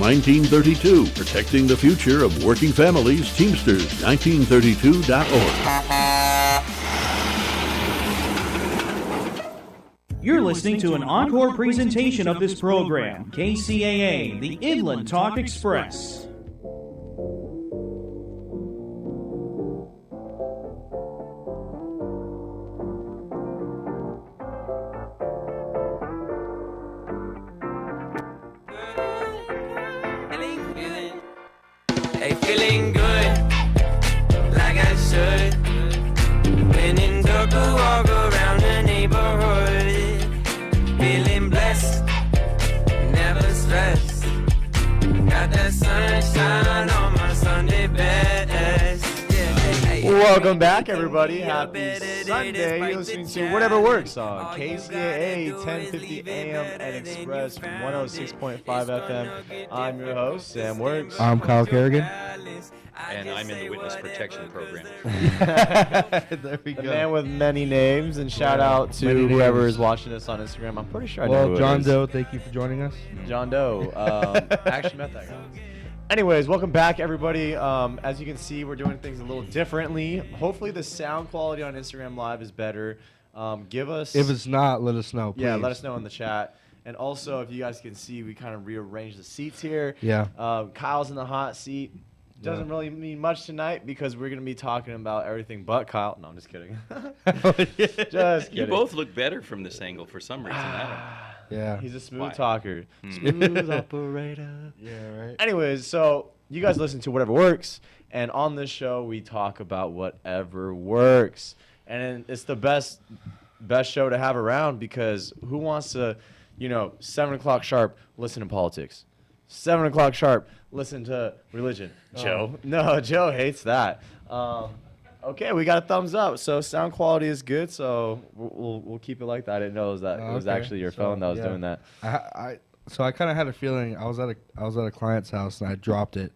1932. Protecting the future of working families. Teamsters, 1932.org. You're listening to an encore presentation of this program, KCAA, the Inland Talk Express. Hey, feeling good, like I should. When in Durga, walk around the neighborhood. Feeling blessed, never stressed. Got that sunshine on my Sunday best. Welcome back, everybody. Happy Sunday. You're listening to Whatever Works on KCAA 1050 AM and Express 106.5 FM. I'm your host, Sam Works. I'm Kyle Kerrigan. And I'm in the Witness Protection Program. There we The go. man with many names, and shout out to Many whoever names. is watching us on Instagram. I'm pretty sure I know Well, who John it is. Doe, thank you for joining us. John Doe. I actually met that guy. Anyways, welcome back, everybody. As you can see, we're doing things a little differently. Hopefully, the sound quality on Instagram Live is better. Give us... If it's not, let us know, please. Yeah, let us know in the chat. And also, if you guys can see, we kind of rearranged the seats here. Yeah. Kyle's in the hot seat. Doesn't really mean much tonight because we're going to be talking about everything but Kyle. No, I'm just kidding. Just kidding. You both look better from this angle for some reason. Yeah. He's a smooth Why? talker. Smooth operator. Yeah, right. Anyways, so you guys listen to Whatever Works. And on this show, we talk about whatever works. And it's the best show to have around because who wants to, 7 o'clock sharp, listen to politics? 7 o'clock sharp, listen to religion. Joe. No, Joe hates that. Okay, we got a thumbs up. So sound quality is good. So we'll keep it like that. I didn't know it was Okay. actually your So, phone that was yeah. doing that. So I kind of had a feeling I was at a client's house and I dropped it,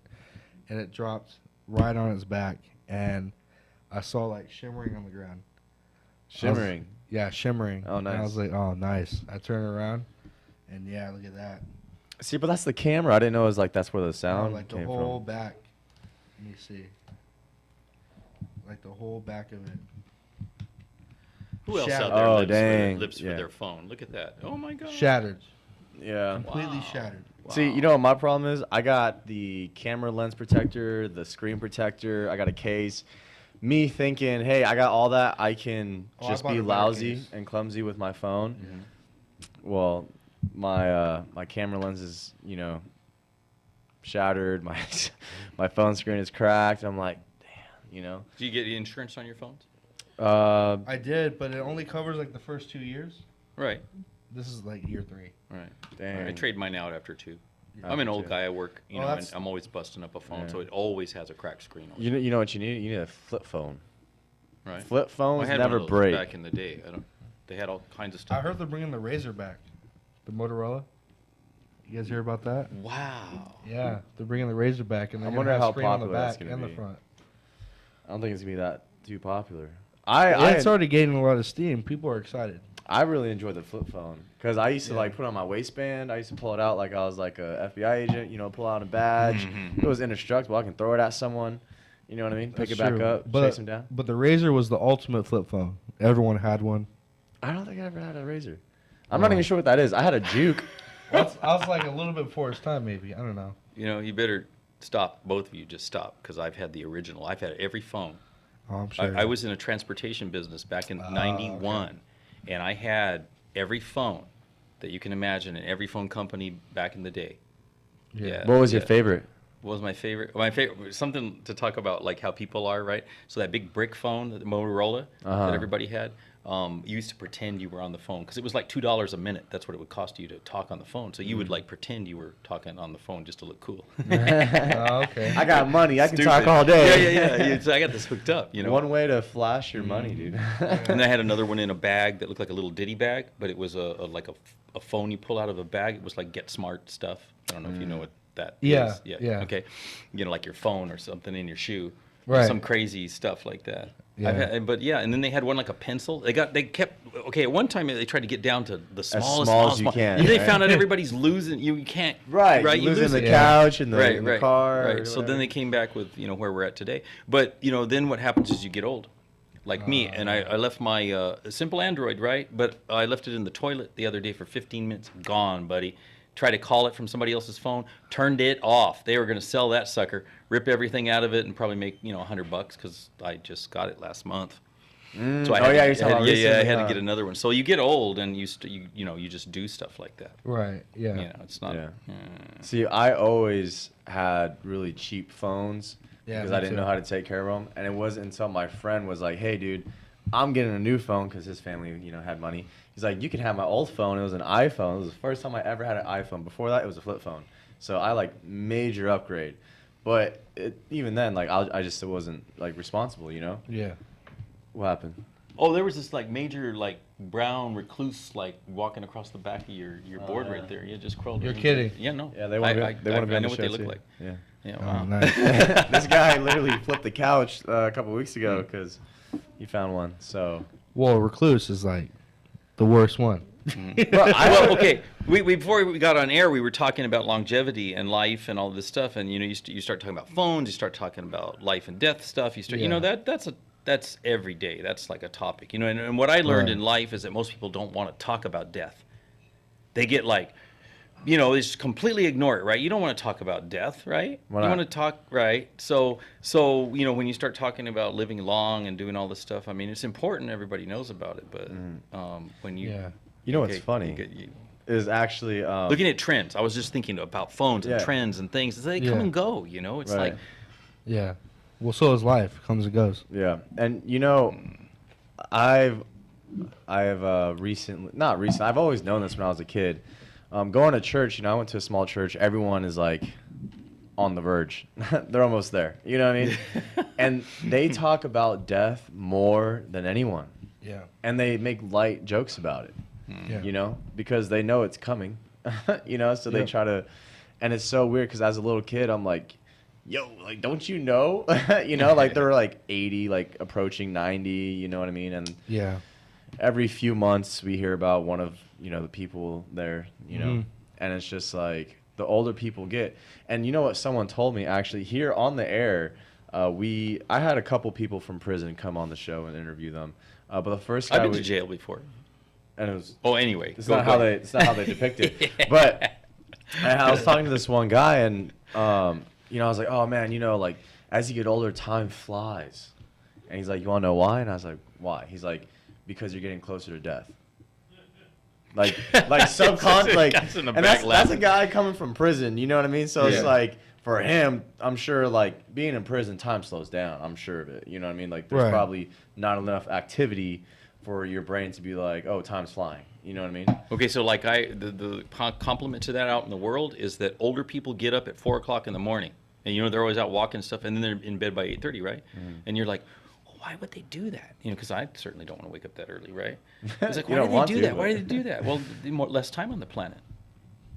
and it dropped right on its back, and I saw like shimmering on the ground. Shimmering. Yeah, shimmering. Oh, And I nice. was like, oh, nice. I turned around, and yeah, look at that. See, but that's the camera. I didn't know it was like that's where the sound like the came whole from. back. Let me see. Like the whole back of it. Who else Shattered. out there Oh, lives, dang. lives Yeah. for their phone? Look at that. Oh, my God. Shattered. Yeah. Completely Wow. shattered. See, you know what my problem is? I got the camera lens protector, the screen protector, I got a case. Me thinking, hey, I got all that. I can Oh, I just bought be a better lousy case. and clumsy with my phone. Well, my camera lens is, shattered. My phone screen is cracked. I'm like, damn, Do you get insurance on your phones? I did, but it only covers like the first 2 years. Right. This is like year 3. Right. dang. I trade mine out after 2. Yeah. I'm an After old 2. guy. I work, Well, and that's- I'm always busting up a phone, Yeah. so it always has a cracked screen on it. You know what you need? You need a flip phone. Right. Flip Well, phones I had never one of those break. back in the day. They had all kinds of stuff. I heard they're bringing the Razor back, the Motorola. You guys hear about that? Wow. Yeah, they're bringing the Razor back, and I they're gonna wonder have how screen on the popular that's back gonna and the be. front. I don't think it's gonna be that too popular. It's already gaining a lot of steam. People are excited. I really enjoy the flip phone because I used to Yeah. like put it on my waistband. I used to pull it out like I was like a FBI agent, pull out a badge. It was indestructible. I can throw it at someone. You know what I mean? Pick That's it back true. up, but, chase them down. But the Razor was the ultimate flip phone. Everyone had one. I don't think I ever had a Razor. I'm not even sure what that is. I had a Juke. I was like a little bit before its time, maybe. I don't know. You better stop. Both of you just stop, because I've had the original. I've had every phone. Oh, I'm sure. I was in a transportation business back in '91, and I had every phone that you can imagine in every phone company back in the day. Yeah. What was your yeah. favorite? What was my favorite? My favorite, something to talk about, like how people are, right? So that big brick phone, the Motorola, Uh-huh. that everybody had, you used to pretend you were on the phone because it was like $2 a minute. That's what it would cost you to talk on the phone. So you would like pretend you were talking on the phone just to look cool. Oh, okay. I got money. I can Stupid. talk all day. Yeah. So I got this hooked up, One way to flash your money, dude. And then I had another one in a bag that looked like a little ditty bag, but it was like a phone you pull out of a bag. It was like Get Smart stuff. I don't know if you know what that Yeah, is. yeah. Okay. Like your phone or something in your shoe. Right. Some crazy stuff like that. Yeah. But yeah, and then they had one like a pencil. They kept at one time they tried to get down to the smallest small as you can, And they right? found out everybody's losing. You can't. Right. Right. You You losing lose the it. couch and the, Right. in the Right. car. or Right. So then whatever. they came back with where we're at today. But then what happens is you get old. Like me, and I left my simple Android, right? But I left it in the toilet the other day for 15 minutes. Gone, buddy. Tried to call it from somebody else's phone. Turned it off. They were going to sell that sucker, rip everything out of it, and probably make $100 because I just got it last month. So I had you're talking about I recently, had to huh? get another one. So you get old, and you just do stuff like that. Right. Yeah. It's not. Yeah. See, I always had really cheap phones Yeah, because me I didn't too. know how to take care of them. And it wasn't until my friend was like, "Hey, dude, I'm getting a new phone," because his family, had money. He's like, "You can have my old phone." It was an iPhone. It was the first time I ever had an iPhone. Before that, it was a flip phone. So I major upgrade. But even then, I just wasn't responsible. Yeah. What happened? Oh, there was this major brown recluse walking across the back of your board right there. You just crawled. You're right in. kidding. Yeah, no. Yeah, they want to be I on the know what show they look too. like. Yeah. Yeah. Oh, Wow. nice. This guy literally flipped the couch a couple weeks ago because he found one. So. Well, recluse is the worst one. Well, okay. We before we got on air, we were talking about longevity and life and all this stuff, and you start talking about phones, you start talking about life and death stuff. You start, Yeah. that's every day. That's like a topic, And what I learned Right. in life is that most people don't want to talk about death. They get they just completely ignore it, right? You don't want to talk about death, right? Why You not? want to talk, right? So when you start talking about living long and doing all this stuff, I mean, it's important. Everybody knows about it, but when you Yeah. You know what's okay, funny is actually looking at trends. I was just thinking about phones and Yeah. trends and things. They Yeah. come and go, It's Right. like, Yeah. Well, so is life. Comes and goes. Yeah, and I've recently, not recent. I've always known this when I was a kid. Going to church, I went to a small church. Everyone is on the verge. They're almost there. You know what I mean? And they talk about death more than anyone, Yeah. and they make light jokes about it. Yeah. Because they know it's coming. So they Yep. try to, and it's so weird because as a little kid, I'm like, yo, don't you know? They're 80, approaching 90, you know what I mean? And Yeah. every few months we hear about one of, the people there, Mhm. and it's just the older people get. And you know what someone told me actually here on the air, I had a couple people from prison come on the show and interview them. But the first guy I've been to jail before. and it was Oh, anyway. it's go not how ahead. it's not how they depict it. But I was talking to this one guy, and I was like, oh man, as you get older, time flies. And he's like, you want to know why? And I was like, why? He's like, because you're getting closer to death. Subconscious, Guys in the and back that's a laughing. guy coming from prison. You know what I mean? So Yeah. it's for him, I'm sure being in prison, time slows down. I'm sure of it. You know what I mean? There's Right. probably not enough activity for your brain to be oh, time's flying. You know what I mean? Okay, so the compliment to that out in the world is that older people get up at 4 o'clock in the morning, and they're always out walking and stuff, and then they're in bed by 8:30, right? And you're like, well, why would they do that? Because I certainly don't want to wake up that early, right? It's like, You why don't do want they do to, that? Why but- do they do that? Well, less time on the planet.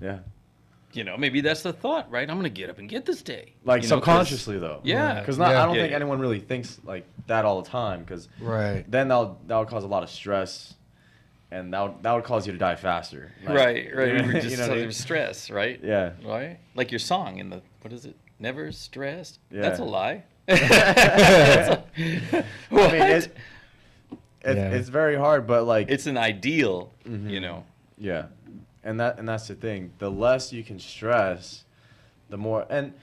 Yeah. Maybe that's the thought, right? I'm gonna get up and get this day. You know, 'cause- Subconsciously though. Yeah. Because Yeah. I don't Yeah, think yeah. anyone really thinks that all the time. Because Right. then that would cause a lot of stress, and that would cause you to die faster. Right. We were just you know what I mean? stress, right? Yeah. Right? Like your song in what is it? Never stressed? Yeah. That's a lie. I What? mean, Yeah. it's very hard, but It's an ideal, yeah, and that's the thing. The less you can stress, the more. And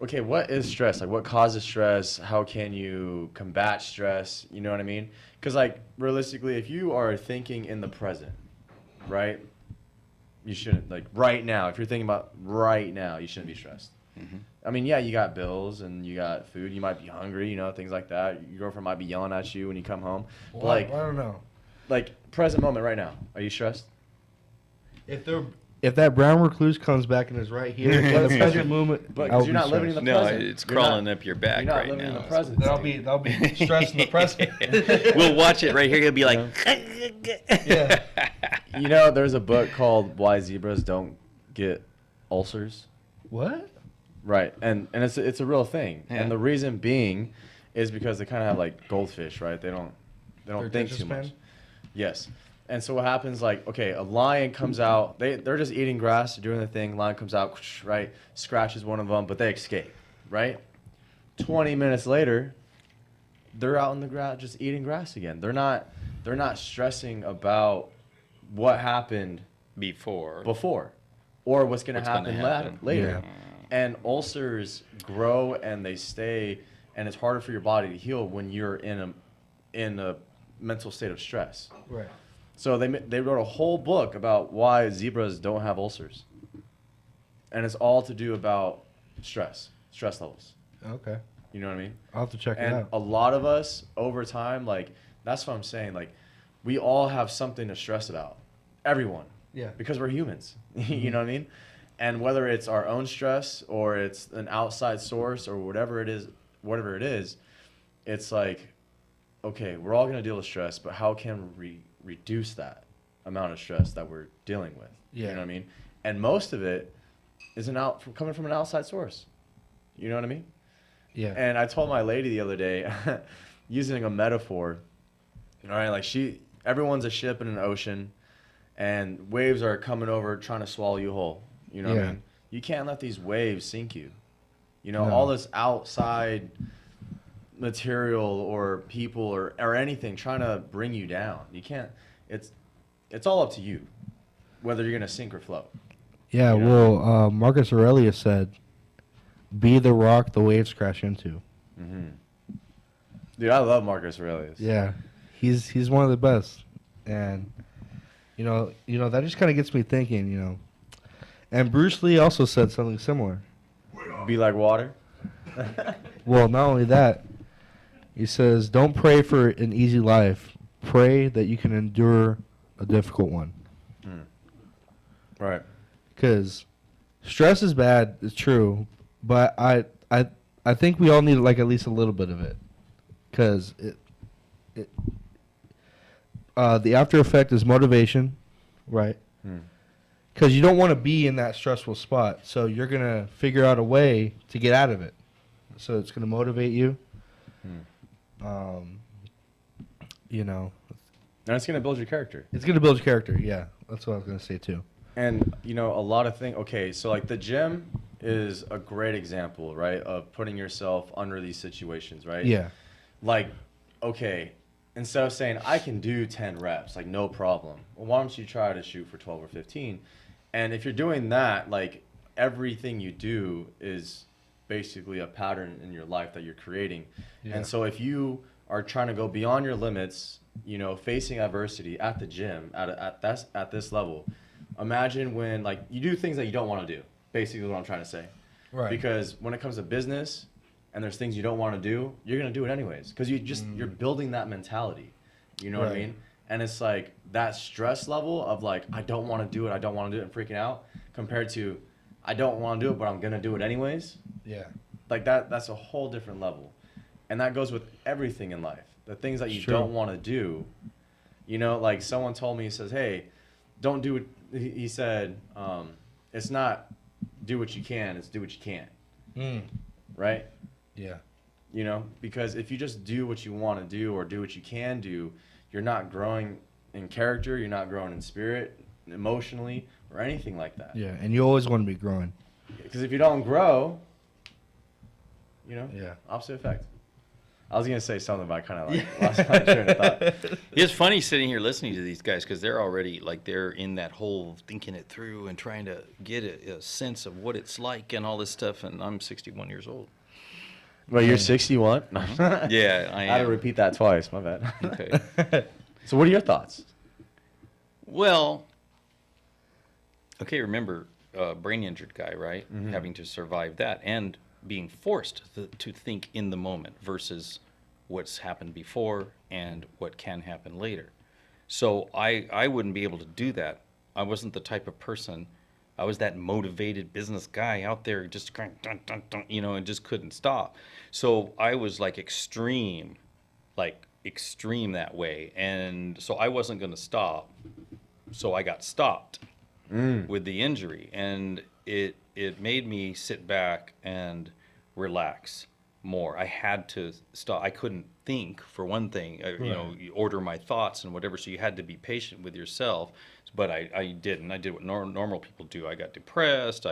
okay, what is stress? What causes stress? How can you combat stress? You know what I mean? Because realistically, if you are thinking in the present, right, you shouldn't right now. If you're thinking about right now, you shouldn't be stressed. I mean, yeah, you got bills and you got food. You might be hungry, things like that. Your girlfriend might be yelling at you when you come home. But, Well, I don't know. present moment right now. Are you stressed? If that brown recluse comes back and is right here in the present moment, But I'll 'cause you're be not living in stressed. the No, present. it's You're crawling not- up your back You're not right living now. in the present. That'll be stress in the present. We'll watch it right here. He'll be like, Yeah. There's a book called Why Zebras Don't Get Ulcers. What? Right, and it's a real thing, Yeah. and the reason being is because they kind of have like goldfish, right? They don't Their think attention too much. span? Yes, and so what happens? Like, okay, a lion comes out. They're just eating grass, doing their thing. Lion comes out, right? Scratches one of them, but they escape, right? 20 minutes later, they're out in the grass, just eating grass again. They're not stressing about what happened Before. or what's going to What's gonna happen, happen. later. Yeah. And ulcers grow and they stay, and it's harder for your body to heal when you're in a mental state of stress. Right. So they wrote a whole book about why zebras don't have ulcers, and it's all to do about stress levels. Okay. You know what I mean? I'll have to check it And out. a lot of us over time, like, that's what I'm saying. Like, we all have something to stress about. Everyone. Yeah. Because we're humans. You know what I mean? And whether it's our own stress or it's an outside source or whatever it is, it's like, okay, we're all going to deal with stress, but how can we reduce that amount of stress that we're dealing with? You Yeah. know what I mean? And most of it is coming from an outside source. You know what I mean? Yeah. And I told my lady the other day, using a metaphor, all right, like everyone's a ship in an ocean, and waves are coming over trying to swallow you whole. You know what I Yeah. mean? You can't let these waves sink you. You know, No. all this outside material or people or anything trying to bring you down. You can't. It's all up to you, whether you're gonna sink or float. Yeah, You know? well, Marcus Aurelius said, "Be the rock the waves crash into." Dude, I love Marcus Aurelius. Yeah, he's one of the best, and you know that just kind of gets me thinking. And Bruce Lee also said something similar. Be like water. Well, not only that, he says, "Don't pray for an easy life. Pray that you can endure a difficult one." Right. Because stress is bad, it's true, but I think we all need like at least a little bit of it, because the after effect is motivation, right? Because you don't want to be in that stressful spot, so you're gonna figure out a way to get out of it. So it's gonna motivate you. And it's gonna build your character. It's gonna build your character. Yeah, that's what I was gonna say too. And a lot of things. Okay, so like the gym is a great example, right, of putting yourself under these situations, right? Yeah. Like, okay, instead of saying I can do 10 reps, like no problem. Well, why don't you try to shoot for 12 or 15? And if you're doing that, like everything you do is basically a pattern in your life that you're creating. Yeah. And so if you are trying to go beyond your limits, facing adversity at the gym at this level, imagine when like you do things that you don't want to do. Basically, what I'm trying to say. Right. Because when it comes to business, and there's things you don't want to do, you're gonna do it anyways. Because you're building that mentality. You know what I Right. mean? And it's like that stress level of like I don't want to do it, and freaking out, compared to I don't want to do it, but I'm gonna do it anyways. Yeah. Like that's a whole different level, and that goes with everything in life. The things that you Sure. don't want to do. Like someone told me, he says, "Hey, don't do it." He said, "It's not do what you can, it's do what you can't." Right? Yeah. Because if you just do what you want to do or do what you can do, you're not growing in character, you're not growing in spirit, emotionally, or anything like that. Yeah, and you always want to be growing. Because if you don't grow, Yeah. opposite effect. I was going to say something, but I kind of lost my train of thought. It's funny sitting here listening to these guys because they're already like they're in that whole thinking it through and trying to get a sense of what it's like and all this stuff. And I'm 61 years old. Well, you're 61? Yeah, I I had to am. repeat that twice. My bad. Okay. So what are your thoughts? Well, okay, remember, brain injured guy, right? Having to survive that and being forced to think in the moment versus what's happened before and what can happen later. So I wouldn't be able to do that. I wasn't the type of person. I was that motivated business guy out there just going, dun, dun, dun, and just couldn't stop. So I was like extreme that way. And so I wasn't going to stop. So I got stopped with the injury. And it made me sit back and relax more. I had to stop. I couldn't think, for one thing. You order my thoughts and whatever. So you had to be patient with yourself. But I didn't. I did what normal people do. I got depressed.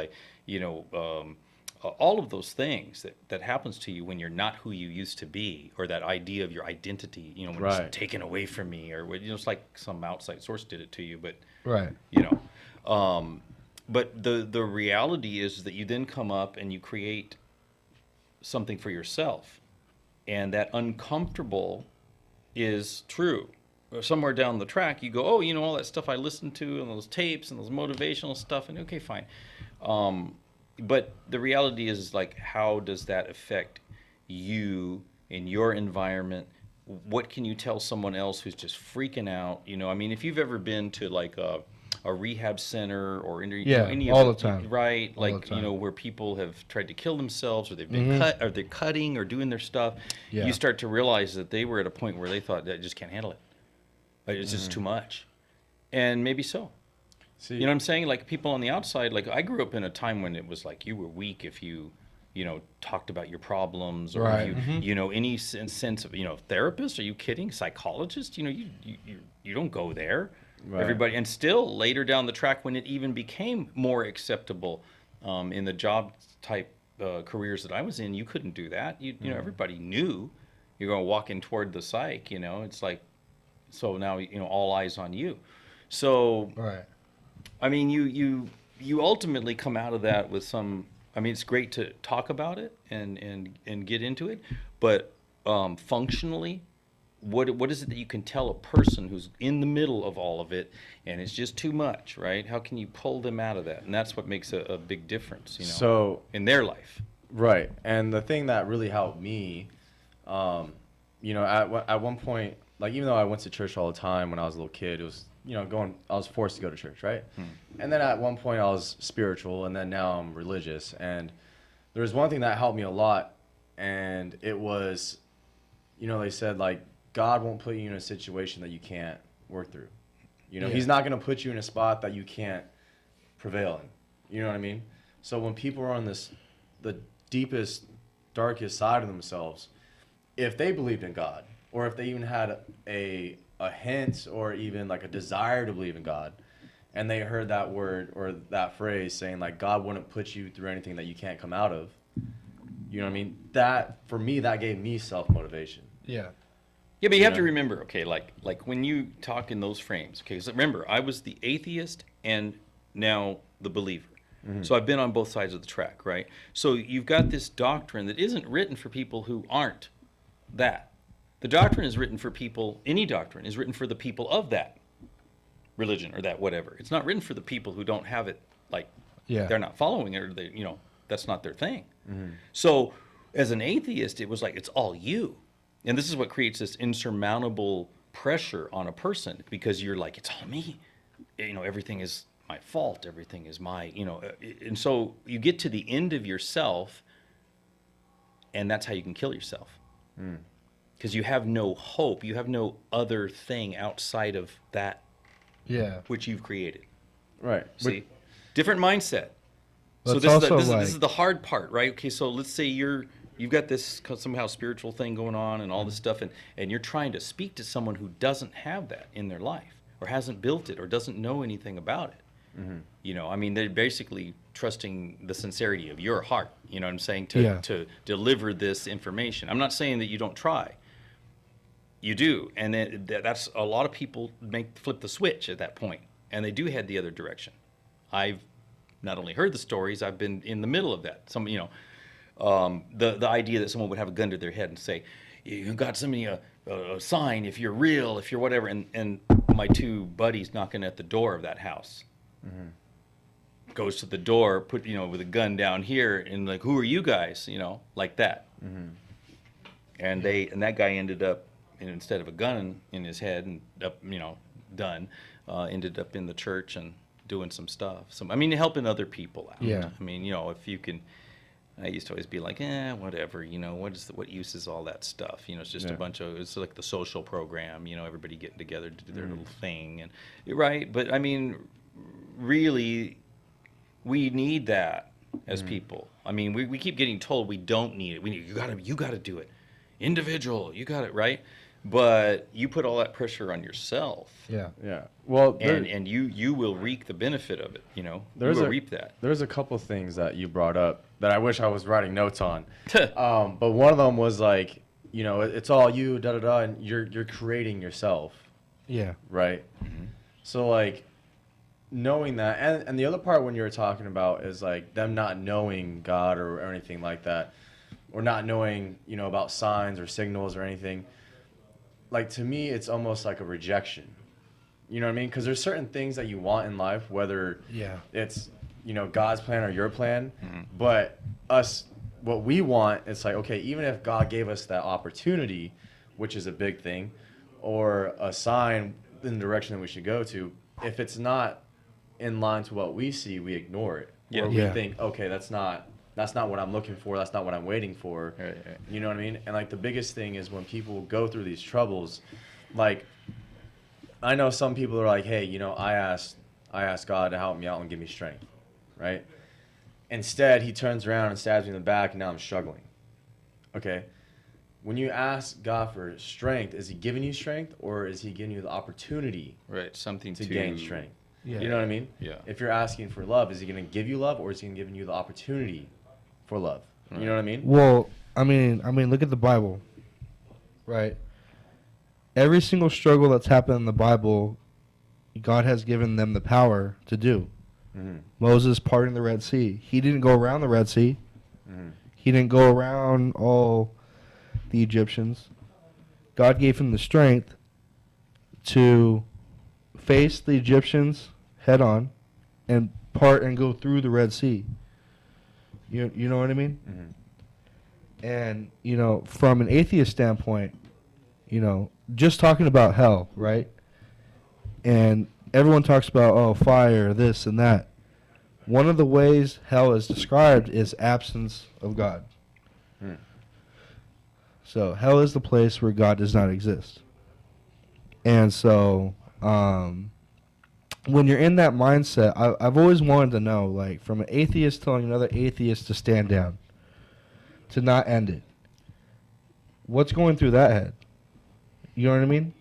All of those things that happens to you when you're not who you used to be, or that idea of your identity, when it's taken away from me, or it's like some outside source did it to you. But but the reality is that you then come up and you create something for yourself, and that uncomfortable is true. Somewhere down the track, you go, oh, all that stuff I listened to, and those tapes and those motivational stuff, and okay, fine. But the reality is, like, how does that affect you in your environment? What can you tell someone else who's just freaking out? If you've ever been to like a rehab center or any all of the time, right? All like the time. Where people have tried to kill themselves, or they've been cut, or they're cutting or doing their stuff. Yeah. You start to realize that they were at a point where they thought, I just can't handle it. Like, it's just too much, and maybe so. See, You know what I'm saying? Like, people on the outside, like, I grew up in a time when it was like you were weak if you talked about your problems, or Right. if you any sense of, therapist. Are you kidding? Psychologist? You don't go there. Right. Everybody, and still later down the track, when it even became more acceptable in the job type careers that I was in, you couldn't do that. Everybody knew you're going to walk in toward the psych. It's like, so now all eyes on you. So Right. you ultimately come out of that with some. It's great to talk about it and get into it, but functionally, what is it that you can tell a person who's in the middle of all of it and it's just too much, right? How can you pull them out of that? And that's what makes a big difference, So in their life. Right, and the thing that really helped me, at one point, like, even though I went to church all the time when I was a little kid, it was I was forced to go to church, right? And then at one point I was spiritual, and then now I'm religious. And there was one thing that helped me a lot, and it was, they said, like, God won't put you in a situation that you can't work through. He's not going to put you in a spot that you can't prevail in. You know what I mean? So when people are on the deepest, darkest side of themselves, if they believed in God, or if they even had a hint or even like a desire to believe in God, and they heard that word or that phrase saying, like, God wouldn't put you through anything that you can't come out of, you know what I mean? That, for me, that gave me self-motivation. Yeah. Yeah, but you have to remember, okay, like when you talk in those frames, okay, so remember, I was the atheist and now the believer. So I've been on both sides of the track, right? So you've got this doctrine that isn't written for people who aren't that. The doctrine is written for people, any doctrine is written for the people of that religion or that whatever. It's not written for the people who don't have it, like, they're not following it, or they, that's not their thing. So as an atheist, it was like, it's all you. And this is what creates this insurmountable pressure on a person, because you're like, it's all me. Everything is my fault. Everything is my, and so you get to the end of yourself, and that's how you can kill yourself. Because you have no hope. You have no other thing outside of that which you've created. Right. See? Different mindset. But So it's this also is the hard part, right? Okay, so let's say you've got this somehow spiritual thing going on and all this stuff, and you're trying to speak to someone who doesn't have that in their life, or hasn't built it, or doesn't know anything about it. They're basically trusting the sincerity of your heart, you know what I'm saying, to deliver this information. I'm not saying that you don't try. You do, and then that's a lot of people flip the switch at that point, and they do head the other direction. I've not only heard the stories, I've been in the middle of that. Some, the idea that someone would have a gun to their head and say, "You got somebody a sign if you're real, if you're whatever," and my two buddies knocking at the door of that house. Goes to the door, with a gun down here, and like, "Who are you guys?" Like that. And that guy ended up, instead of a gun in his head and ended up in the church and doing some stuff. Helping other people out. Yeah. If you can. I used to always be like, whatever, what use is all that stuff? It's just a bunch of, it's like the social program, everybody getting together to do their little thing, and right. But really, We need that as people. I mean, we keep getting told we don't need it. You gotta do it. Individual, you got it, right? But you put all that pressure on yourself. Yeah. Yeah. Well, And you will reap the benefit of it, you know. You will reap that. There's a couple things that you brought up that I wish I was writing notes on. But one of them was like, you know, it's all you, da da da, and you're creating yourself, Yeah. right? So like, knowing that, and the other part when you were talking about is like them not knowing God or anything like that, or not knowing, you know, about signs or signals or anything. Like, to me, it's almost like a rejection. You know what I mean? Because there's certain things that you want in life, whether it's, you know, God's plan or your plan. But what we want, it's like, okay, even if God gave us that opportunity, which is a big thing, or a sign in the direction that we should go to, if it's not in line to what we see, we ignore it. Yeah. Or we think, okay, that's not what I'm looking for. That's not what I'm waiting for. Right. You know what I mean? And like the biggest thing is when people go through these troubles, like I know some people are like, hey, you know, I asked God to help me out and give me strength, right? Instead, he turns around and stabs me in the back, and now I'm struggling. Okay? When you ask God for strength, is he giving you strength, or is he giving you the opportunity Right. Something to gain strength? Yeah. You know what I mean? Yeah. If you're asking for love, is he going to give you love, or is he going to give you the opportunity for love? You know what I mean? Well, I mean, look at the Bible, right? Every single struggle that's happened in the Bible, God has given them the power to do. Moses parting the Red Sea. He didn't go around the Red Sea. He didn't go around all the Egyptians. God gave him the strength to face the Egyptians head on and part and go through the Red Sea. You know what I mean? And, you know, from an atheist standpoint, you know, just talking about hell, right? And everyone talks about, oh, fire, this and that. One of the ways hell is described is absence of God. So hell is the place where God does not exist. And so when you're in that mindset, I've always wanted to know, like, from an atheist telling another atheist to stand down, to not end it. What's going through that head? You know what I mean?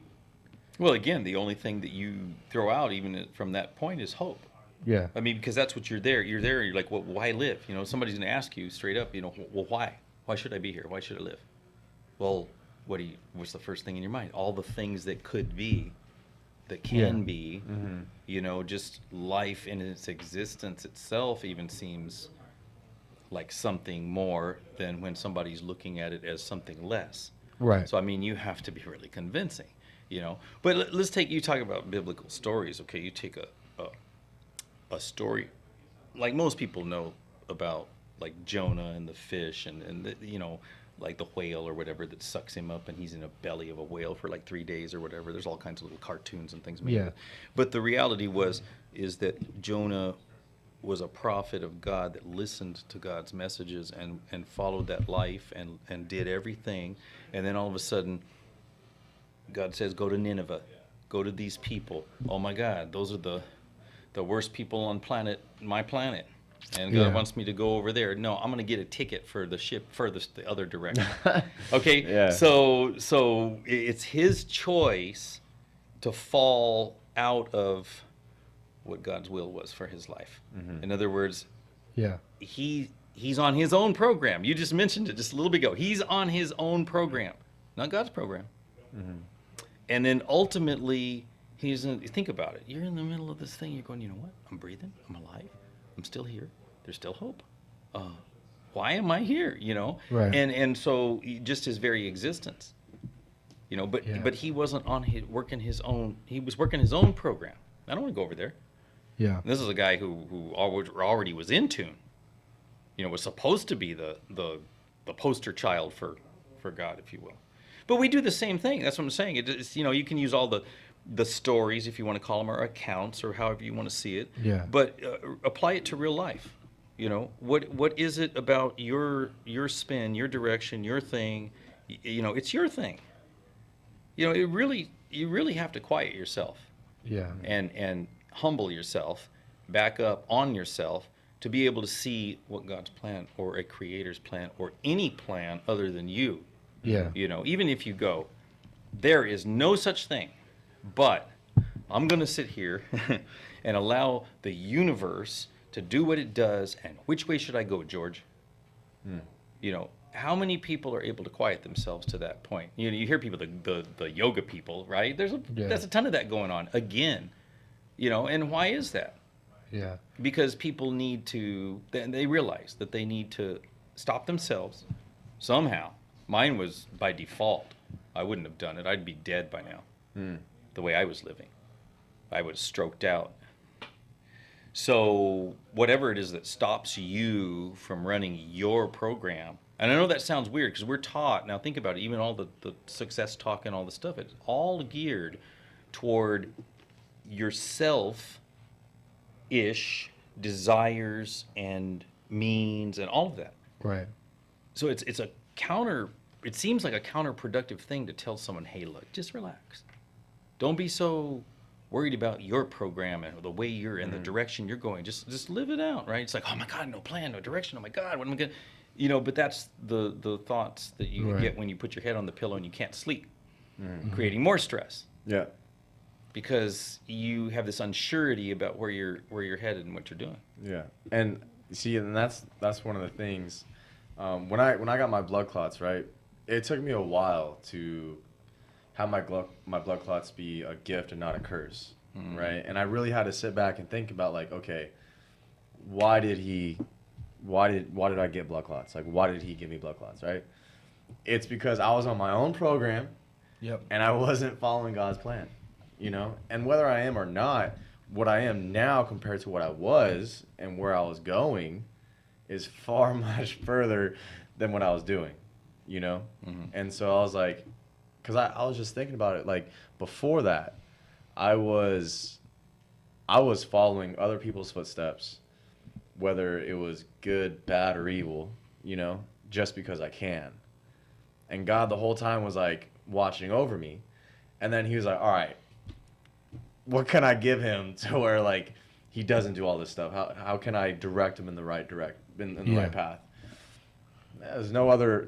Well, again, the only thing that you throw out, even from that point, is hope. Yeah. I mean, because that's what you're there. You're there. You're like, well, why live? You know, somebody's going to ask you straight up, you know, well, why? Why should I be here? Why should I live? Well, what's the first thing in your mind? All the things that could be, that can be, you know, just life in its existence itself even seems like something more than when somebody's looking at it as something less. Right. So, I mean, you have to be really convincing, you know. But let's take, you talk about biblical stories, okay? You take a story, like most people know about, like Jonah and the fish and the, you know, like the whale or whatever that sucks him up and he's in a belly of a whale for like 3 days or whatever. There's all kinds of little cartoons and things made of it. But the reality is that Jonah was a prophet of God that listened to God's messages and followed that life and did everything. And then all of a sudden, God says, go to Nineveh. Go to these people. Oh my God, those are the worst people on my planet. And God wants me to go over there. No, I'm going to get a ticket for the ship furthest the other direction. Okay? Yeah. So it's his choice to fall out of what God's will was for his life. In other words, he's on his own program. You just mentioned it just a little bit ago. He's on his own program, not God's program. And then ultimately, think about it. You're in the middle of this thing. You're going, you know what? I'm breathing. I'm alive. I'm still here. There's still hope. Why am I here? You know? Right. And so just his very existence, you know, but he wasn't working his own. He was working his own program. I don't want to go over there. Yeah. This is a guy who already was in tune. You know, was supposed to be the poster child for God, if you will. But we do the same thing. That's what I'm saying. It's, you know, you can use all the stories, if you want to call them, or accounts, or however you want to see it. Yeah. But apply it to real life. You know, what is it about your spin, your direction, your thing? You know, it's your thing. You know, you really have to quiet yourself. Yeah. And humble yourself, back up on yourself, to be able to see what God's plan or a creator's plan or any plan other than you. Yeah. You know, even if you go, there is no such thing, but I'm going to sit here and allow the universe to do what it does. And which way should I go, George? You know, how many people are able to quiet themselves to that point? You know, you hear people, the yoga people, right? There's a ton of that going on again, you know, and why is that? Yeah. Because people need to, they realize that they need to stop themselves somehow. Mine was by default. I wouldn't have done it. I'd be dead by now. The way I was living. I would have stroked out. So whatever it is that stops you from running your program, and I know that sounds weird because we're taught, now think about it, even all the success talk and all the stuff, it's all geared toward yourself-ish desires and means and all of that. Right. So it's a counter, it seems like a counterproductive thing to tell someone, hey, look, just relax. Don't be so worried about your program and the way you're in the direction you're going. Just live it out, right? It's like, oh my God, no plan, no direction. Oh my God, what am I going to, you know, but that's the thoughts that you Right. get when you put your head on the pillow and you can't sleep, creating more stress. Yeah. Because you have this unsurety about where you're headed and what you're doing. Yeah, and see, and that's one of the things. When I got my blood clots, right, it took me a while to have my blood clots be a gift and not a curse, right? And I really had to sit back and think about, like, okay, why did I get blood clots? Like, why did he give me blood clots, right? It's because I was on my own program, Yep. and I wasn't following God's plan, you know? And whether I am or not, what I am now compared to what I was and where I was going is far much further than what I was doing, you know? And so I was like, because I was just thinking about it, like, before that, I was following other people's footsteps, whether it was good, bad, or evil, you know, just because I can. And God the whole time was, like, watching over me. And then he was like, all right, what can I give him to where, like, he doesn't do all this stuff? How can I direct him in the right in the right path? There's no other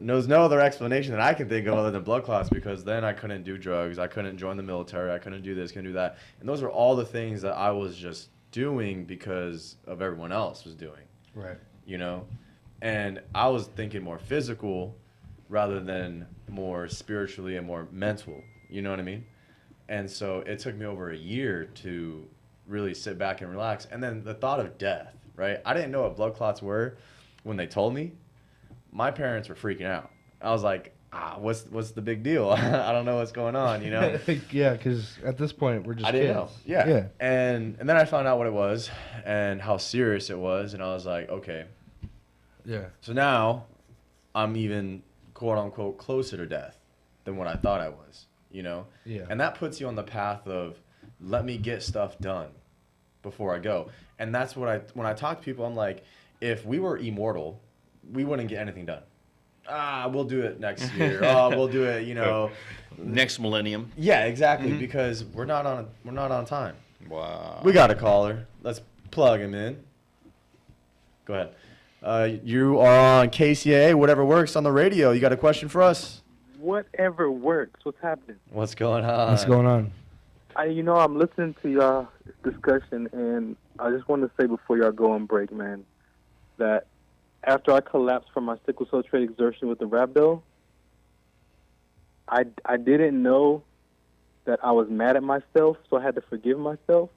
explanation that I can think of other than blood clots, because then I couldn't do drugs, I couldn't join the military, I couldn't do this, couldn't do that. And those are all the things that I was just doing because of everyone else was doing. Right. You know? And I was thinking more physical rather than more spiritually and more mental. You know what I mean? And so it took me over a year to really sit back and relax. And then the thought of death, right? I didn't know what blood clots were when they told me. My parents were freaking out. I was like, what's the big deal? I don't know what's going on, you know? Yeah, because at this point, we're just I didn't kids. know. Yeah. Yeah. And then I found out what it was and how serious it was. And I was like, okay. Yeah. So now I'm even, quote unquote, closer to death than what I thought I was, you know? Yeah. And that puts you on the path of, let me get stuff done before I go. And that's what when I talk to people, I'm like, if we were immortal, we wouldn't get anything done. We'll do it next year. We'll do it, you know, Next millennium. Yeah, exactly, because we're not on time. Wow. We got a caller. Let's plug him in. Go ahead. You are on KCAA, whatever works on the radio. You got a question for us? Whatever works. What's happening? What's going on? What's going on? I'm listening to y'all discussion, and I just want to say before y'all go on break, man, that after I collapsed from my sickle cell trait exertion with the rhabdo, I didn't know that I was mad at myself, so I had to forgive myself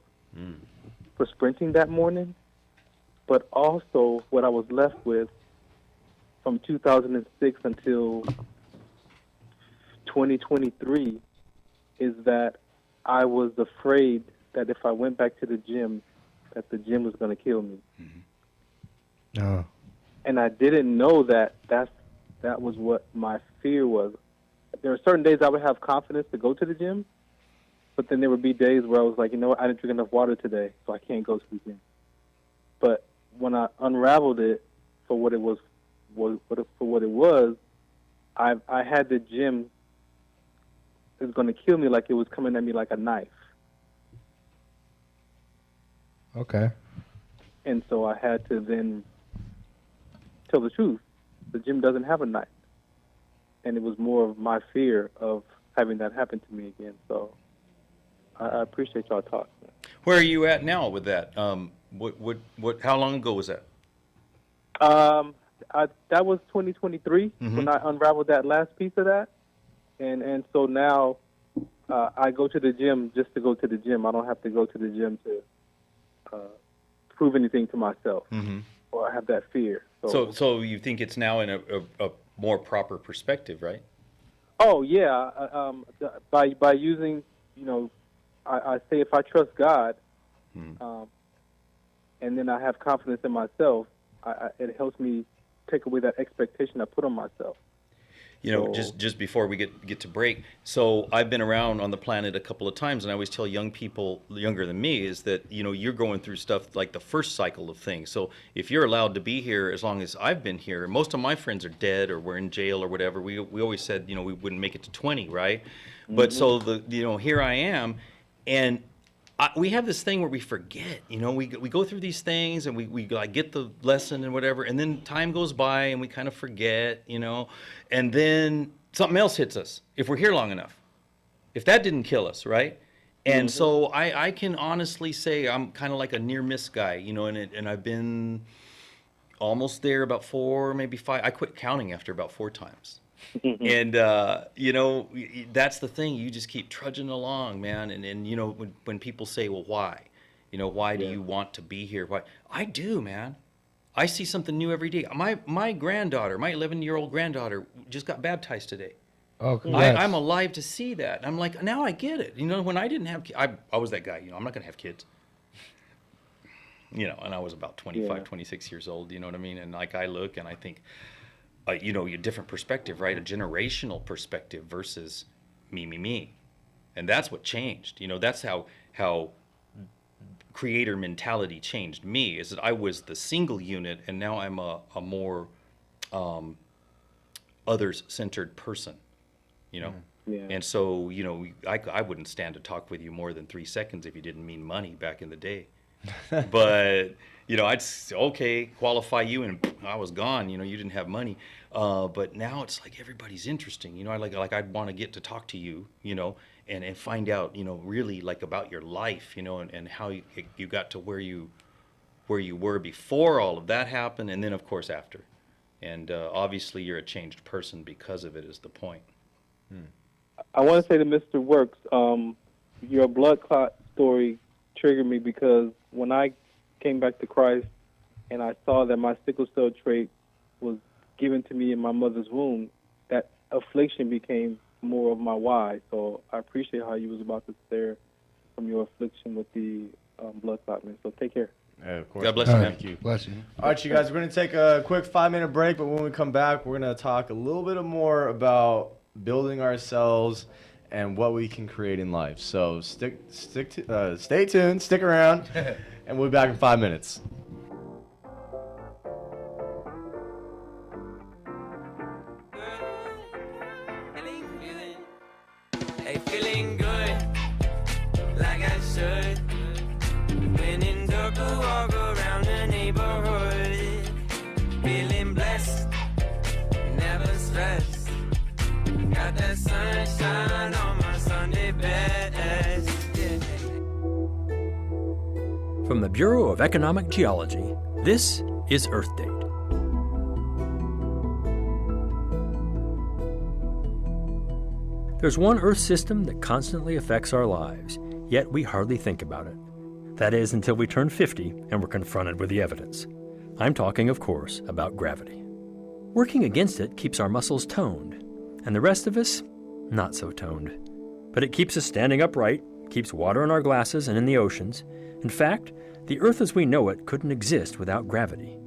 for sprinting that morning. But also, what I was left with from 2006 until 2023 is that I was afraid that if I went back to the gym, that the gym was going to kill me. Oh. And I didn't know that that was what my fear was. There were certain days I would have confidence to go to the gym, but then there would be days where I was like, you know what, I didn't drink enough water today, so I can't go to the gym. But when I unraveled it for what it was, I had the gym. It was going to kill me, like it was coming at me like a knife. Okay. And so I had to then tell the truth. The gym doesn't have a night. And it was more of my fear of having that happen to me again. So I appreciate y'all talking. Where are you at now with that? How long ago was that? That was 2023 when I unraveled that last piece of that. And so now I go to the gym just to go to the gym. I don't have to go to the gym to prove anything to myself, or I have that fear. So you think it's now in a more proper perspective, right? Oh yeah, by using, I say if I trust God, and then I have confidence in myself, it helps me take away that expectation I put on myself. Just before we get to break, so I've been around on the planet a couple of times, and I always tell young people younger than me is that, you're going through stuff like the first cycle of things. So if you're allowed to be here as long as I've been here, most of my friends are dead or were in jail or whatever. We always said, we wouldn't make it to 20, right? But so here I am, and we have this thing where we forget, we go through these things and we like get the lesson and whatever, and then time goes by and we kind of forget, and then something else hits us if we're here long enough. If that didn't kill us, right? And so I can honestly say I'm kind of like a near miss guy, and I've been almost there about 4, maybe 5. I quit counting after about 4 times. And that's the thing, you just keep trudging along, man. And when people say, well, why why do you want to be here? Why? I do, man. I see something new every day. My granddaughter, my 11-year-old granddaughter, just got baptized today. Oh, congrats. I'm alive to see that. I'm like, now I get it. When I didn't have kids, I was that guy, I'm not gonna have kids, and I was about 25 26 years old, you know what I mean? And like I look and I think, a different perspective, right? A generational perspective versus me. And that's what changed. That's how creator mentality changed me, is that I was the single unit, and now I'm a more others-centered person, Yeah. And so, I wouldn't stand to talk with you more than 3 seconds if you didn't mean money back in the day. But I'd qualify you, and I was gone. You didn't have money. But now it's like everybody's interesting. I'd want to get to talk to you, and find out, really like about your life, and how you got to where you were before all of that happened, and then of course after. And obviously you're a changed person because of it, is the point. I want to say to Mr. Works, your blood clot story triggered me, because when I came back to Christ and I saw that my sickle cell trait was given to me in my mother's womb, that affliction became more of my why. So I appreciate how you was about to stare from your affliction with the blood clot, man. So take care. Yeah, of course. God bless you, man. Thank you. Bless you. All right, you guys, we're going to take a quick 5-minute break, but when we come back, we're going to talk a little bit more about building ourselves and what we can create in life. So stay tuned, stick around, and we'll be back in 5 minutes. Hey, feeling good, like I should. When in dark, I walk around the neighborhood. Feeling blessed, never stressed. Got that sunshine on my Sunday best. Yeah. From the Bureau of Economic Geology, this is Earth Date. There's one Earth system that constantly affects our lives, yet we hardly think about it. That is, until we turn 50 and we're confronted with the evidence. I'm talking, of course, about gravity. Working against it keeps our muscles toned, and the rest of us, not so toned. But it keeps us standing upright, keeps water in our glasses and in the oceans. In fact, the Earth as we know it couldn't exist without gravity.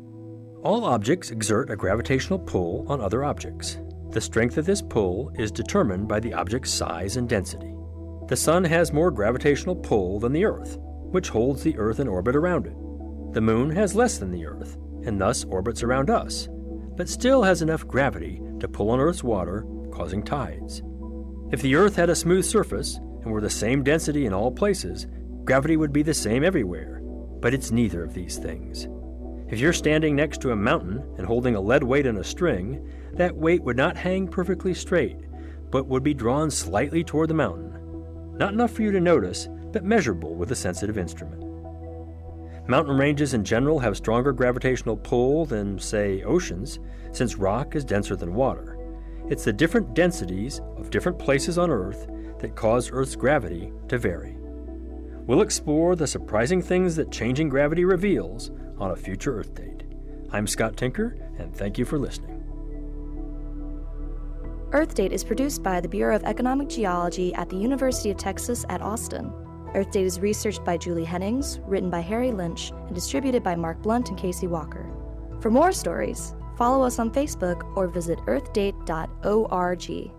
All objects exert a gravitational pull on other objects. The strength of this pull is determined by the object's size and density. The Sun has more gravitational pull than the Earth, which holds the Earth in orbit around it. The Moon has less than the Earth, and thus orbits around us, but still has enough gravity to pull on Earth's water, causing tides. If the Earth had a smooth surface and were the same density in all places, gravity would be the same everywhere. but it's neither of these things. If you're standing next to a mountain and holding a lead weight in a string, that weight would not hang perfectly straight, but would be drawn slightly toward the mountain. Not enough for you to notice, but measurable with a sensitive instrument. Mountain ranges in general have stronger gravitational pull than, say, oceans, since rock is denser than water. It's the different densities of different places on Earth that cause Earth's gravity to vary. We'll explore the surprising things that changing gravity reveals on a future Earth Date. I'm Scott Tinker, and thank you for listening. Earth Date is produced by the Bureau of Economic Geology at the University of Texas at Austin. Earth Date is researched by Julie Hennings, written by Harry Lynch, and distributed by Mark Blunt and Casey Walker. For more stories, follow us on Facebook or visit earthdate.org.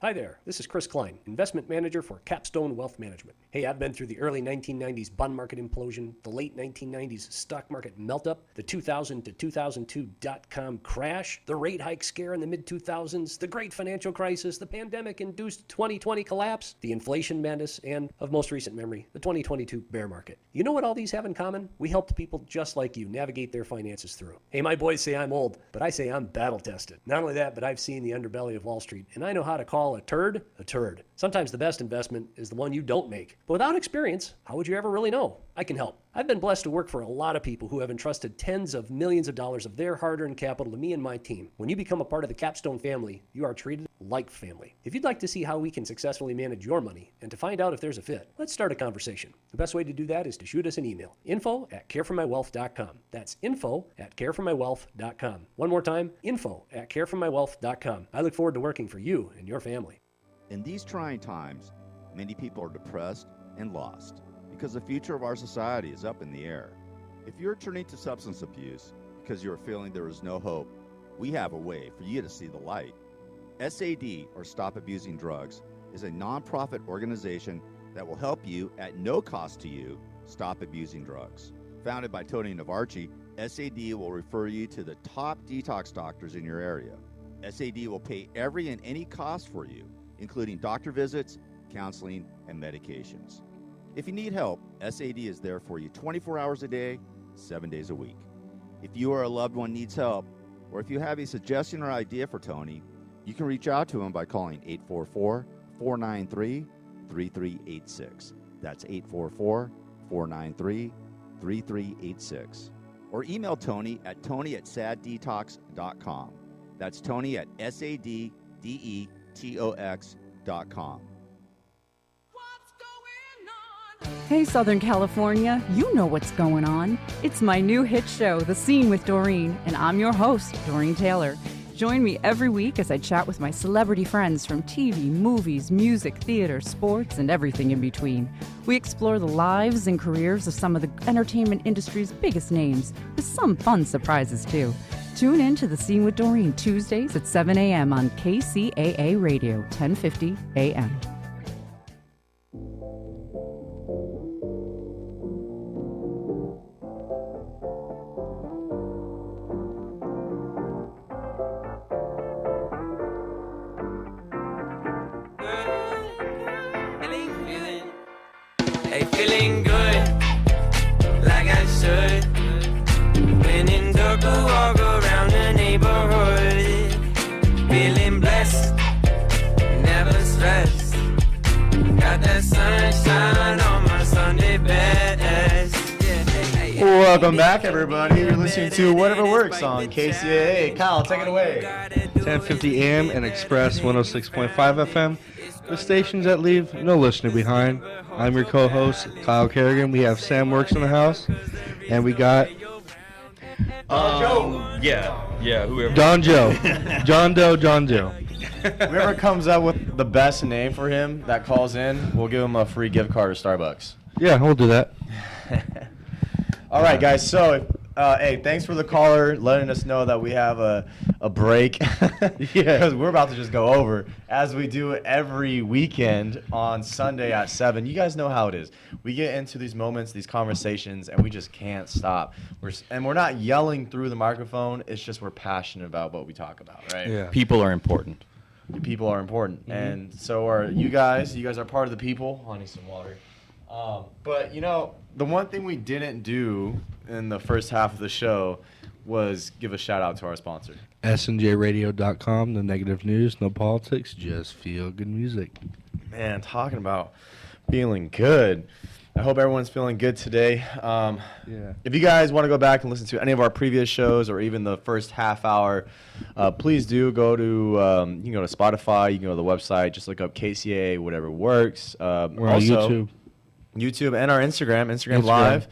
Hi there, this is Chris Klein, investment manager for Capstone Wealth Management. Hey, I've been through the early 1990s bond market implosion, the late 1990s stock market melt-up, the 2000 to 2002 dot-com crash, the rate hike scare in the mid-2000s, the great financial crisis, the pandemic-induced 2020 collapse, the inflation madness, and, of most recent memory, the 2022 bear market. You know what all these have in common? We helped people just like you navigate their finances through. Hey, my boys say I'm old, but I say I'm battle-tested. Not only that, but I've seen the underbelly of Wall Street, and I know how to call a turd. Sometimes the best investment is the one you don't make. But without experience, how would you ever really know? I can help. I've been blessed to work for a lot of people who have entrusted tens of millions of dollars of their hard-earned capital to me and my team. When you become a part of the Capstone family, you are treated like family. If you'd like to see how we can successfully manage your money and to find out if there's a fit, let's start a conversation. The best way to do that is to shoot us an email. info@careformywealth.com. That's info@careformywealth.com. One more time, info@careformywealth.com. I look forward to working for you and your family. In these trying times, many people are depressed and lost because the future of our society is up in the air. If you're turning to substance abuse because you're feeling there is no hope, we have a way for you to see the light. SAD, or Stop Abusing Drugs, is a nonprofit organization that will help you at no cost to you stop abusing drugs. Founded by Tony Navarchi, SAD will refer you to the top detox doctors in your area. SAD will pay every and any cost for you, including doctor visits, counseling, and medications. If you need help, SAD is there for you 24 hours a day, 7 days a week. If you or a loved one needs help, or if you have a suggestion or idea for Tony, you can reach out to him by calling 844-493-3386. That's 844-493-3386. Or email Tony at tony@saddetox.com. That's Tony at SADDETOX.com. Hey, Southern California, you know what's going on. It's my new hit show, The Scene with Doreen, and I'm your host, Doreen Taylor. Join me every week as I chat with my celebrity friends from TV, movies, music, theater, sports, and everything in between. We explore the lives and careers of some of the entertainment industry's biggest names, with some fun surprises, too. Tune in to The Scene with Doreen Tuesdays at 7 a.m. on KCAA Radio, 1050 a.m. Hey, feeling good, like I should. When in dark, I walk around the neighborhood. Feeling blessed, never stressed. Got that sunshine on my Sunday best. Welcome back, everybody. You're listening to Whatever Works on KCAA. Kyle, take it away. 1050 AM and Express 106.5 FM. The stations that leave no listener behind. I'm your co-host, Kyle Kerrigan. We have Sam Works in the house. And we got... Joe. Yeah, whoever. John Joe. John Joe. Whoever comes up with the best name for him that calls in, we'll give him a free gift card to Starbucks. Yeah, we'll do that. All right, guys. So, hey, thanks for the caller letting us know that we have a break. Because we're about to just go over, as we do every weekend on Sunday at 7. You guys know how it is. We get into these moments, these conversations, and we just can't stop. We're not yelling through the microphone. It's just we're passionate about what we talk about, right? Yeah. People are important. People are important, and so are you guys. You guys are part of the people. I need some water. But you know, the one thing we didn't do in the first half of the show was give a shout out to our sponsor. SNJRadio.com, the negative news, no politics, just feel good music. Man, talking about feeling good. I hope everyone's feeling good today. If you guys want to go back and listen to any of our previous shows or even the first half hour, please do go to, you can go to Spotify, you can go to the website, just look up KCAA, whatever works. We're on YouTube and our Instagram Live.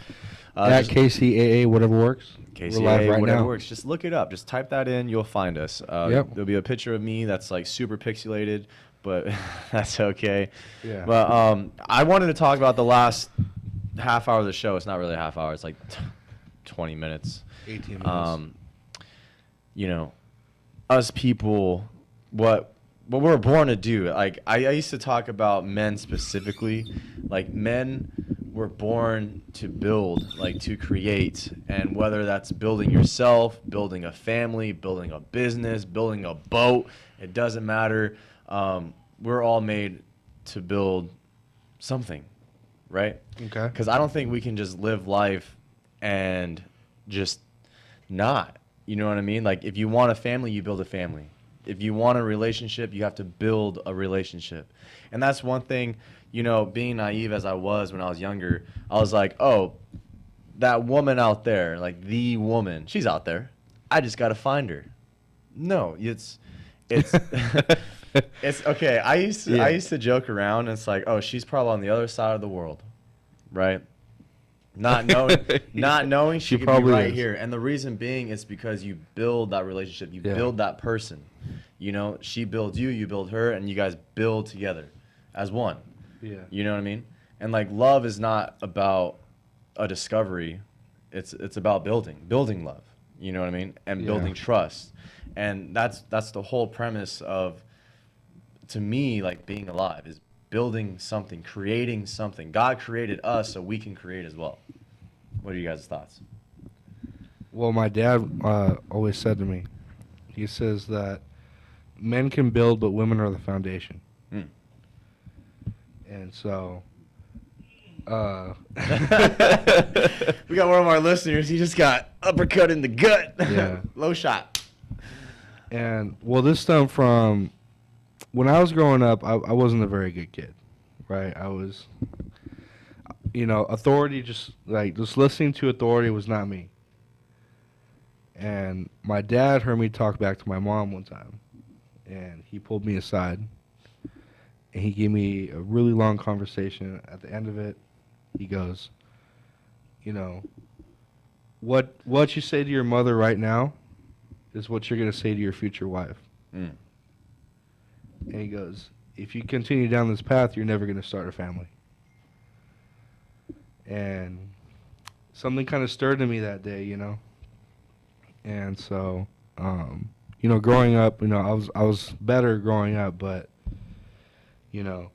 At KCAA, whatever works. KCAA, right whatever now. works. Just look it up. Just type that in. You'll find us. There'll be a picture of me that's like super pixelated, but that's okay. Yeah. But I wanted to talk about the last half hour of the show. It's not really a half hour. It's like 20 minutes. 18 minutes. You know, us people, what we're born to do. Like I used to talk about men specifically. Like men were born to build, like to create, and whether that's building yourself, building a family, building a business, building a boat, it doesn't matter. We're all made to build something, right? Okay. Because I don't think we can just live life and just not. You know what I mean? Like if you want a family, you build a family. If you want a relationship, you have to build a relationship. And that's one thing, you know, being naive as I was when I was younger, I was like, oh, that woman out there, like the woman, she's out there. I just got to find her. No, it's it's okay. I used to joke around, and it's like, oh, she's probably on the other side of the world, right? Not knowing she could be right here. And the reason being is because you build that relationship. You build that person. You know, she builds you, you build her, and you guys build together as one. Yeah. You know what I mean? And like love is not about a discovery. It's about building love. You know what I mean? And building trust. And that's the whole premise of, to me, like being alive is building something, creating something. God created us so we can create as well. What are you guys' thoughts? Well, my dad always said to me, he says that men can build, but women are the foundation. And so, we got one of our listeners. He just got uppercut in the gut. Yeah. Low shot. And, well, this stemmed from when I was growing up, I wasn't a very good kid, right? I was, you know, authority, just listening to authority was not me. And my dad heard me talk back to my mom one time, and he pulled me aside, and he gave me a really long conversation. At the end of it, he goes, you know, what you say to your mother right now is what you're going to say to your future wife. And he goes, if you continue down this path, you're never going to start a family. And something kind of stirred in me that day, you know. And so, you know, growing up, you know, I was better growing up, but, you know,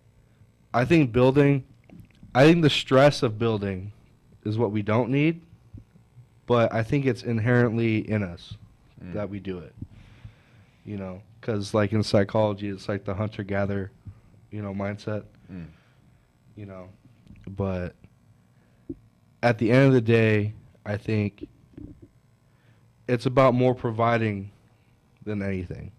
I think the stress of building is what we don't need, but I think it's inherently in us that we do it, you know, because like in psychology, it's like the hunter-gatherer, you know, mindset, you know, but at the end of the day, I think it's about more providing than anything.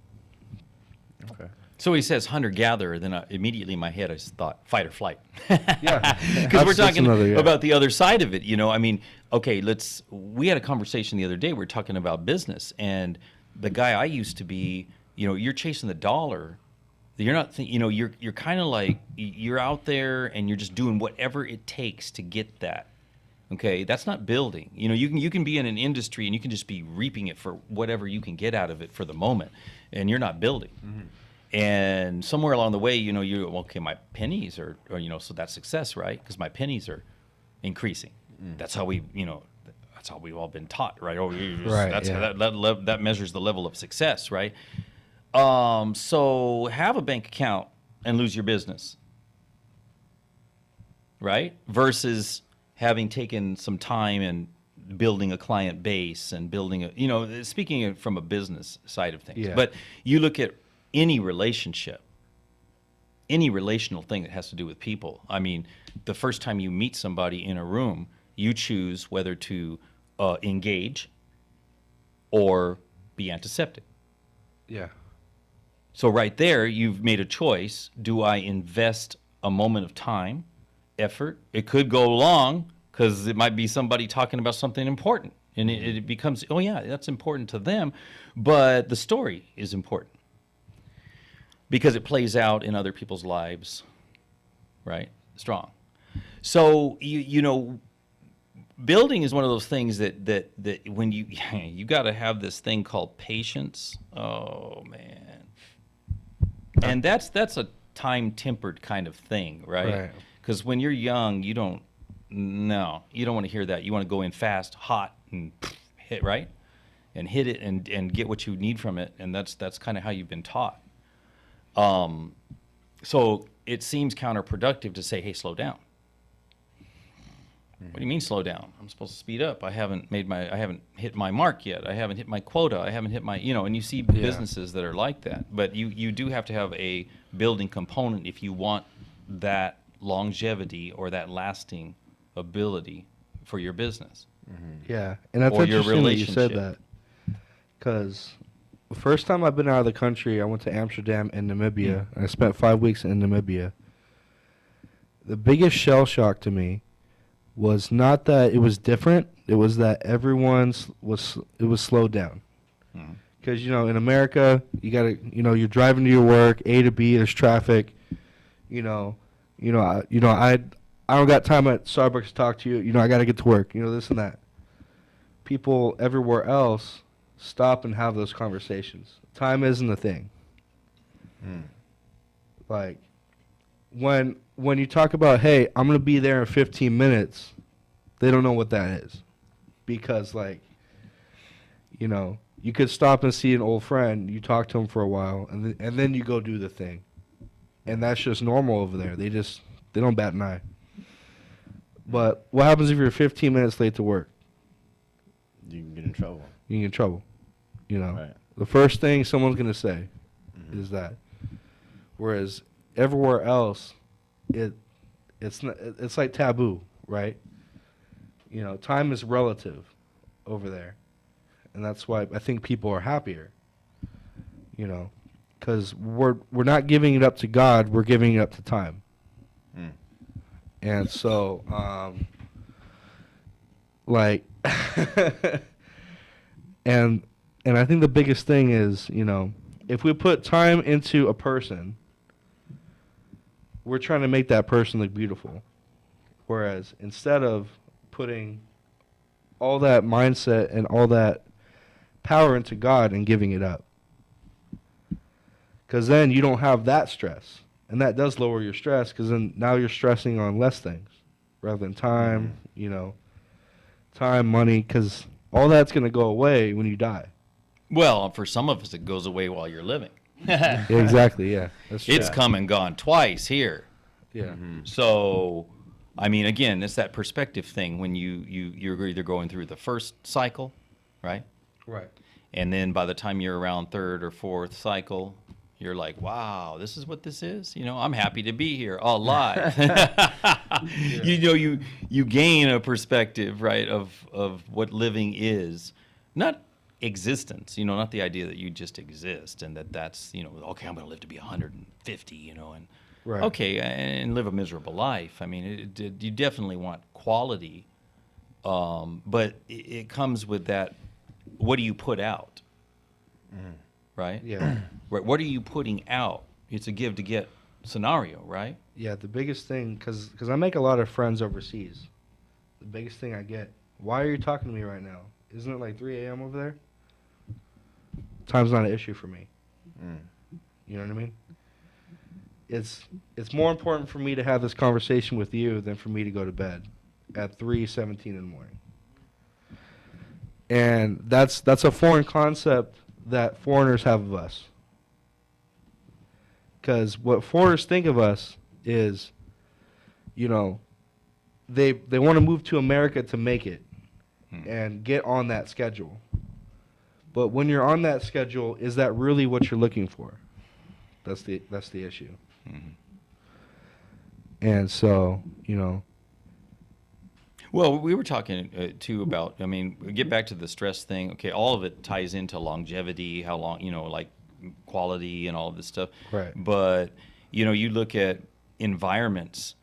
Okay. So he says hunter-gatherer, then immediately in my head I just thought fight or flight. Yeah. Because we're talking about the other side of it, you know. I mean, okay, we had a conversation the other day. We were talking about business, and the guy I used to be, you know, you're chasing the dollar. You're not, you know, you're kind of like, you're out there and you're just doing whatever it takes to get that. Okay, that's not building. You know, you can be in an industry and you can just be reaping it for whatever you can get out of it for the moment, and you're not building. And somewhere along the way, you know, okay, my pennies are you know, so that's success, right? Because my pennies are increasing. That's how we've all been taught, right? Oh, that measures the level of success, right? So have a bank account and lose your business, right? Versus having taken some time and building a client base and building a, you know, speaking from a business side of things. Yeah. But you look at any relationship, any relational thing that has to do with people. I mean, the first time you meet somebody in a room, you choose whether to engage or be antiseptic. Yeah. So right there, you've made a choice. Do I invest a moment of time, effort? It could go long because it might be somebody talking about something important. And it becomes, oh yeah, that's important to them. But the story is important because it plays out in other people's lives, right? Strong. So, you know, building is one of those things that when you got to have this thing called patience. Oh, man. And that's a time-tempered kind of thing, right? Because when you're young, you don't want to hear that. You want to go in fast, hot, and hit, right? And hit it and get what you need from it. And that's kind of how you've been taught. So it seems counterproductive to say, hey, slow down. What do you mean slow down? I'm supposed to speed up. I haven't hit my mark yet. I haven't hit my quota. I haven't hit my, and you see businesses that are like that. But you do have to have a building component if you want that longevity or that lasting ability for your business. Yeah, and that's or your interesting that you relationship. said that. Because the first time I've been out of the country, I went to Amsterdam and Namibia. And I spent 5 weeks in Namibia. The biggest shell shock to me was not that it was different. It was that everyone's was slowed down. Because in America, you gotta you're driving to your work, A to B. There's traffic. I don't got time at Starbucks to talk to you. I gotta get to work. This and that. People everywhere else stop and have those conversations. Time isn't a thing. Like when you talk about, hey, I'm going to be there in 15 minutes, they don't know what that is. Because, you could stop and see an old friend, you talk to him for a while, and then you go do the thing. And that's just normal over there. They don't bat an eye. But what happens if you're 15 minutes late to work? You can get in trouble. You can get in trouble. Right. The first thing someone's going to say is that. Whereas everywhere else, it's like taboo, right? Time is relative over there. And that's why I think people are happier. Because we're not giving it up to God, we're giving it up to time. And so, and I think the biggest thing is, if we put time into a person, we're trying to make that person look beautiful. Whereas instead of putting all that mindset and all that power into God and giving it up, because then you don't have that stress. And that does lower your stress, because then now you're stressing on less things rather than time, time, money, because all that's going to go away when you die. Well, for some of us, it goes away while you're living. Yeah, exactly, yeah. That's true. It's come and gone twice here. Yeah. So, I mean, again, it's that perspective thing when you're either going through the first cycle, right? Right. And then by the time you're around third or fourth cycle, you're like, wow, this is what this is? I'm happy to be here alive. You gain a perspective, right, of what living is. Not existence, not the idea that you just exist and that's, okay, I'm going to live to be 150, and right. Okay, and live a miserable life. I mean, you definitely want quality, but it comes with that, what do you put out? Right? Yeah. Right. What are you putting out? It's a give to get scenario, right? Yeah, the biggest thing, because I make a lot of friends overseas. The biggest thing I get, why are you talking to me right now? Isn't it like 3 a.m. over there? Time's not an issue for me. You know what I mean? It's more important for me to have this conversation with you than for me to go to bed at 3:17 in the morning. And that's a foreign concept that foreigners have of us. Because what foreigners think of us is, they want to move to America to make it and get on that schedule. But when you're on that schedule, is that really what you're looking for? That's the issue. Mm-hmm. And so, you know. Well, we were talking too about, I mean, we get back to the stress thing. Okay, all of it ties into longevity, how long, you know, like quality and all of this stuff. Right. But, you know, you look at environments.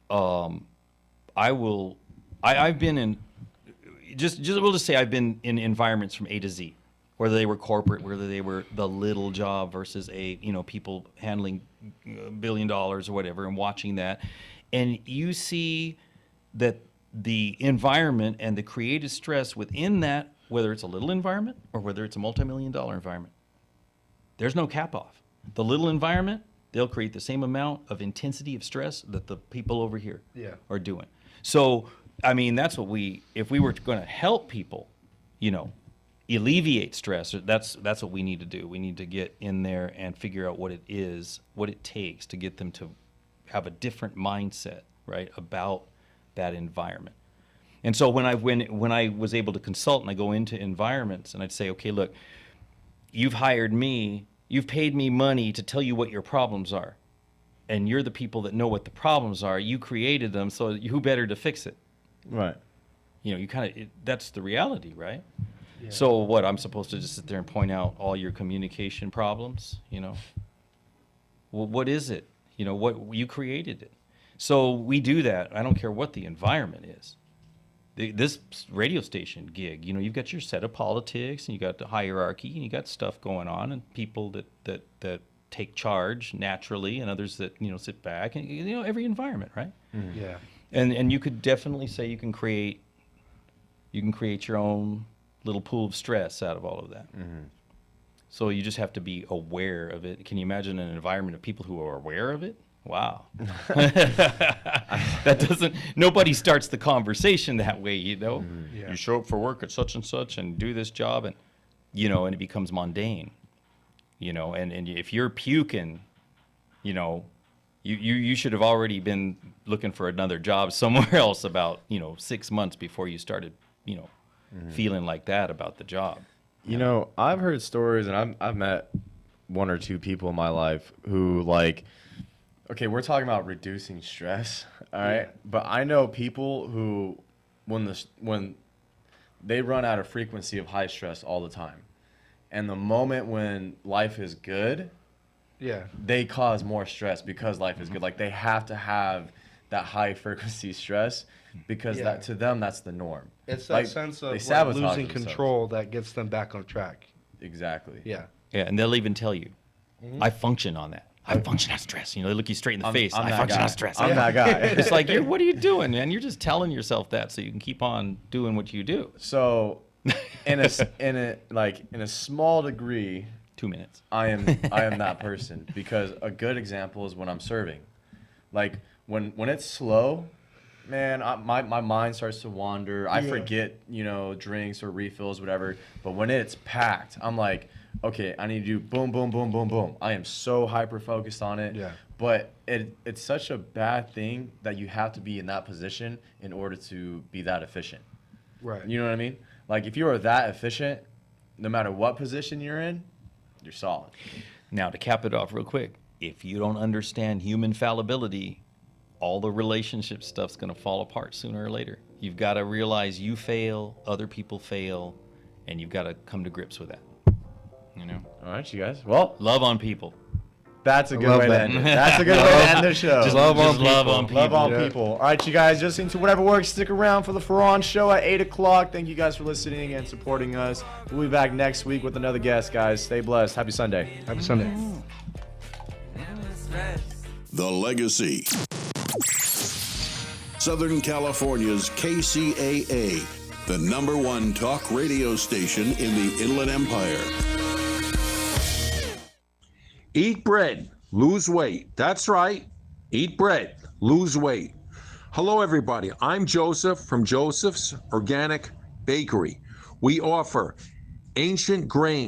I've been in, we'll just say I've been in environments from A to Z, whether they were corporate, whether they were the little job versus people handling $1 billion or whatever, and watching that. And you see that the environment and the creative stress within that, whether it's a little environment or whether it's a multi-million-dollar environment, there's no cap off. The little environment, they'll create the same amount of intensity of stress that the people over here are doing. So, I mean, that's what if we were going to help people, you know, alleviate stress, that's what we need to do. We need to get in there and figure out what it is, what it takes to get them to have a different mindset, right, about that environment. And so when I was able to consult and I go into environments and I'd say, okay, look, you've hired me, you've paid me money to tell you what your problems are, and you're the people that know what the problems are. You created them, so who better to fix it? Right. You know, that's the reality, right? Yeah. So what, I'm supposed to just sit there and point out all your communication problems, you know? Well, what is it? You know, what you created it. So we do that. I don't care what the environment is. This radio station gig, you know, you've got your set of politics and you got the hierarchy and you got stuff going on and people that take charge naturally and others that, you know, sit back and, you know, every environment, right? Mm-hmm. Yeah. And you could definitely say you can create your own little pool of stress out of all of that. Mm-hmm. So you just have to be aware of it. Can you imagine an environment of people who are aware of it? Wow. Nobody starts the conversation that way, you know? Mm-hmm. Yeah. You show up for work at such and such and do this job and, you know, and it becomes mundane, you know, and if you're puking, you know, you should have already been looking for another job somewhere else about, you know, 6 months before you started, you know, feeling like that about the job. You know, I've heard stories and I've met one or two people in my life who, like, okay, we're talking about reducing stress, all right? Yeah. But I know people who, when they run out of frequency of high stress all the time, and the moment when life is good, they cause more stress because life is good. Like, they have to have that high frequency stress because that to them that's the norm. It's that like, sense of themselves. losing control that gets them back on track. Exactly. Yeah. Yeah, and they'll even tell you, I function on that. I function on stress. You know, they look you straight in the face. I function on stress. I'm that guy. It's like, what are you doing, man? You're just telling yourself that so you can keep on doing what you do. So, in a small degree, 2 minutes. I am that person because a good example is when I'm serving. Like when it's slow, man, my mind starts to wander. I forget, you know, drinks or refills, whatever. But when it's packed, I'm like, okay, I need to do boom, boom, boom, boom, boom. I am so hyper focused on it. Yeah. But it's such a bad thing that you have to be in that position in order to be that efficient. Right. You know what I mean? Like, if you are that efficient, no matter what position you're in, you're solid. Now, to cap it off real quick, if you don't understand human fallibility, all the relationship stuff's going to fall apart sooner or later. You've got to realize you fail, other people fail, and you've got to come to grips with that. You know? All right, you guys. Well, love on people. That's a good way to end it. That's a good way to end the show. Just love on people. Love on people. All right, you guys, just into Whatever Works. Stick around for the Ferran Show at 8 o'clock. Thank you guys for listening and supporting us. We'll be back next week with another guest, guys. Stay blessed. Happy Sunday. Happy Sunday. The Legacy. Southern California's KCAA, the #1 talk radio station in the Inland Empire. Eat bread, lose weight. That's right. Eat bread, lose weight. Hello, everybody. I'm Joseph from Joseph's Organic Bakery. We offer ancient grain